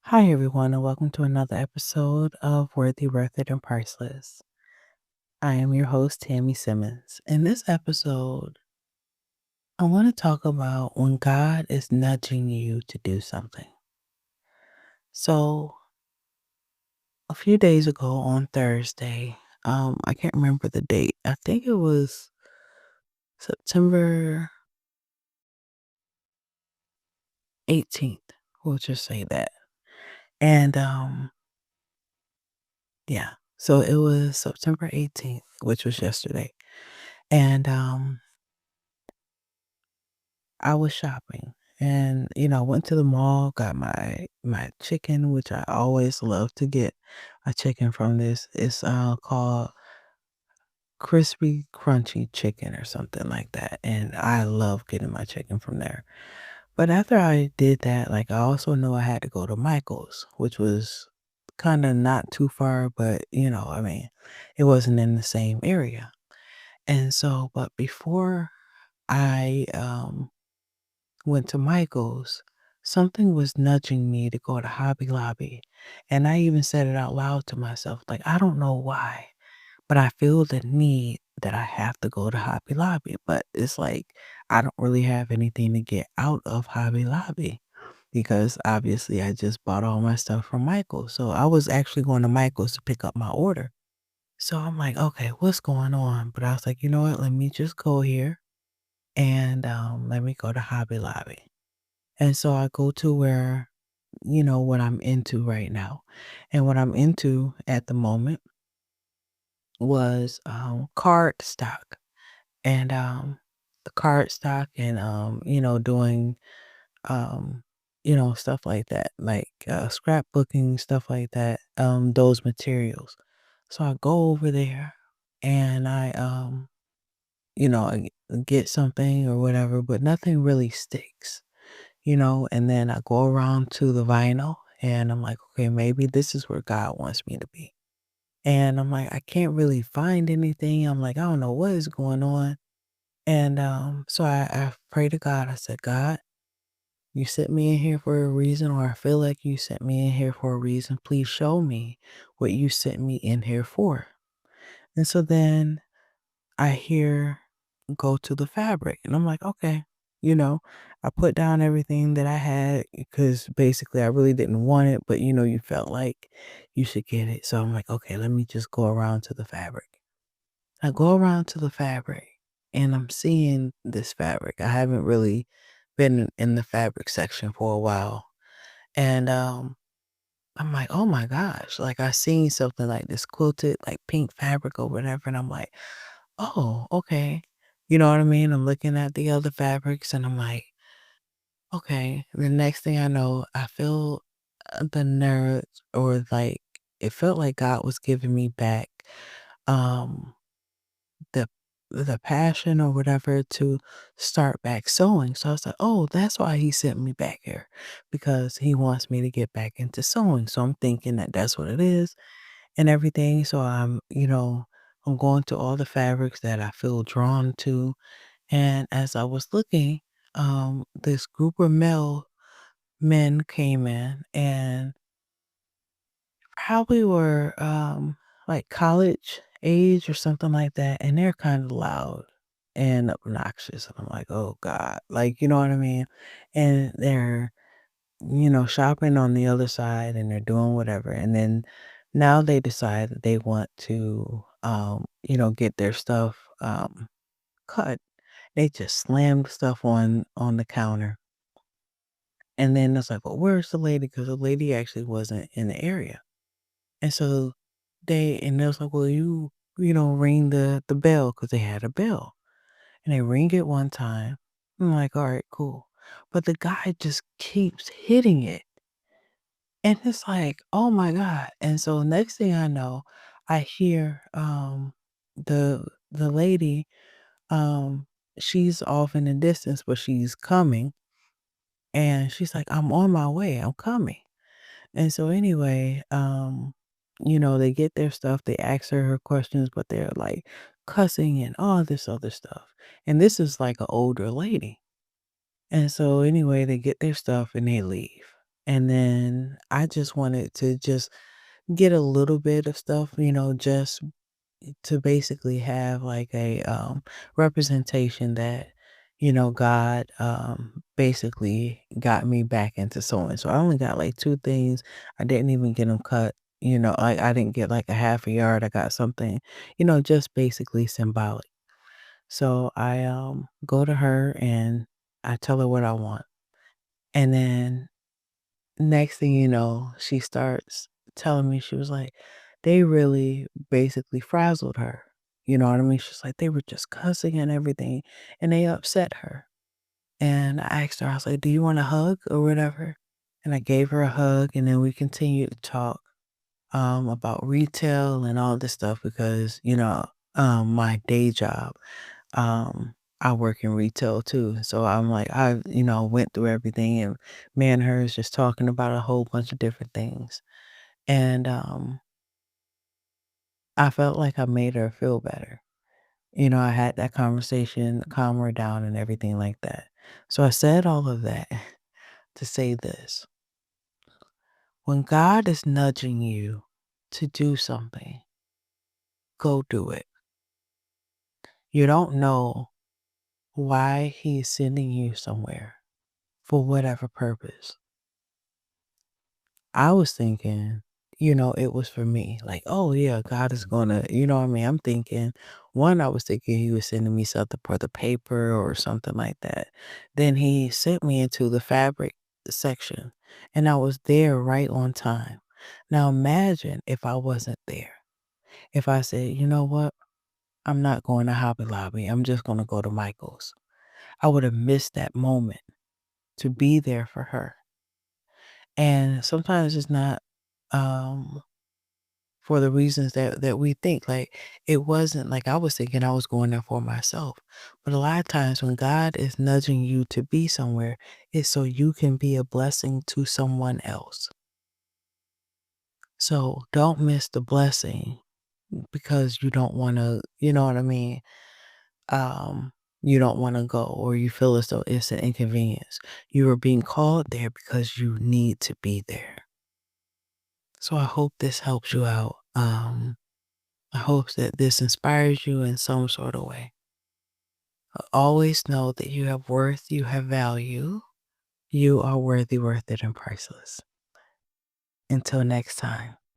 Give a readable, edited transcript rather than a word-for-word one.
Hi, everyone, and welcome to another episode of Worthy, Worth It, and Priceless. I am your host, Tammy Simmons. In this episode, I want to talk about when God is nudging you to do something. So, a few days ago on Thursday, I can't remember the date. I think it was September 18th. We'll just say that. And yeah, so it was September 18th, which was yesterday. And I was shopping and, went to the mall, got my chicken, which I always love to get a chicken from this. It's called crispy crunchy chicken or something like that. And I love getting my chicken from there. But after I did that, like I also knew I had to go to Michael's, which was kind of not too far, but it wasn't in the same area. And so, but before I went to Michael's, something was nudging me to go to Hobby Lobby. And I even said it out loud to myself, like, I don't know why, but I feel the need that I have to go to Hobby Lobby. But it's like, I don't really have anything to get out of Hobby Lobby because obviously I just bought all my stuff from Michael's. So I was actually going to Michael's to pick up my order. So I'm like, okay, what's going on? But I was like, you know what? Let me just go here and let me go to Hobby Lobby. And so I go to where, what I'm into right now. And what I'm into at the moment was card stock and the card stock and doing stuff like that, like scrapbooking, stuff like that, those materials. So I go over there and I get something or whatever, but nothing really sticks. And then I go around to the vinyl and I'm like, okay, maybe this is where God wants me to be. And I'm like, I can't really find anything. I'm like, I don't know what is going on. And so I pray to God. I said, God, you sent me in here for a reason, or I feel like you sent me in here for a reason. Please show me what you sent me in here for. And so then I hear go to the fabric. And I'm like, okay, you know, I put down everything that I had because basically I really didn't want it, but you felt like you should get it. So I'm like, okay, let me just go around to the fabric. I go around to the fabric and I'm seeing this fabric. I haven't really been in the fabric section for a while. And I'm like, oh my gosh, like I seen something like this quilted, like pink fabric or whatever. And I'm like, oh, okay. You know what I mean? I'm looking at the other fabrics and I'm like, okay. The next thing I know, I feel the nerve or like it felt like God was giving me back um the the passion or whatever to start back sewing. So I was like, oh, that's why he sent me back here because he wants me to get back into sewing. So I'm thinking that that's what it is and everything. So I'm going to all the fabrics that I feel drawn to. And as I was looking, this group of male men came in and probably were like college age or something like that. And they're kind of loud and obnoxious. And I'm like, oh God, like, you know what I mean? And they're, shopping on the other side and they're doing whatever. And then now they decide that they want to, get their stuff cut. They just slammed stuff on the counter. And then it's like, well, where's the lady? Because the lady actually wasn't in the area. And so they was like, well, ring the bell because they had a bell. And they ring it one time. I'm like, all right, cool. But the guy just keeps hitting it. And it's like, oh my God. And so next thing I know, I hear the lady, um, she's off in the distance, but she's coming. And she's like, I'm on my way, I'm coming. And so anyway, they get their stuff, they ask her questions, but they're like cussing and all this other stuff. And this is like an older lady. And so anyway, they get their stuff and they leave. And then I just wanted to just get a little bit of stuff, just to basically have like a representation that God basically got me back into sewing. So I only got like two things. I didn't even get them cut. Like I didn't get like a half a yard. I got something, just basically symbolic. So I go to her and I tell her what I want. And then next thing you know, she starts telling me, she was like, they really basically frazzled her. You know what I mean? She's like, they were just cussing and everything, and they upset her. And I asked her, I was like, do you want a hug or whatever? And I gave her a hug, and then we continued to talk about retail and all this stuff because, my day job, I work in retail too. So I'm like, went through everything and me and her is just talking about a whole bunch of different things. And I felt like I made her feel better. I had that conversation, calm her down and everything like that. So I said all of that to say this. When God is nudging you to do something, go do it. You don't know why He is sending you somewhere for whatever purpose. I was thinking, it was for me. Like, oh yeah, God is gonna, what I mean? I'm thinking, one, I was thinking He was sending me something for the paper or something like that. Then He sent me into the fabric section and I was there right on time. Now imagine if I wasn't there. If I said, you know what? I'm not going to Hobby Lobby. I'm just gonna go to Michael's. I would have missed that moment to be there for her. And sometimes it's not um for the reasons that we think. Like, it wasn't like I was thinking I was going there for myself. But a lot of times when God is nudging you to be somewhere, it's so you can be a blessing to someone else. So don't miss the blessing because you don't want to, you know what I mean? Um, you don't want to go or you feel as though it's an inconvenience. You are being called there because you need to be there. So I hope this helps you out. I hope that this inspires you in some sort of way. Always know that you have worth, you have value, you are worthy, worth it, and priceless. Until next time.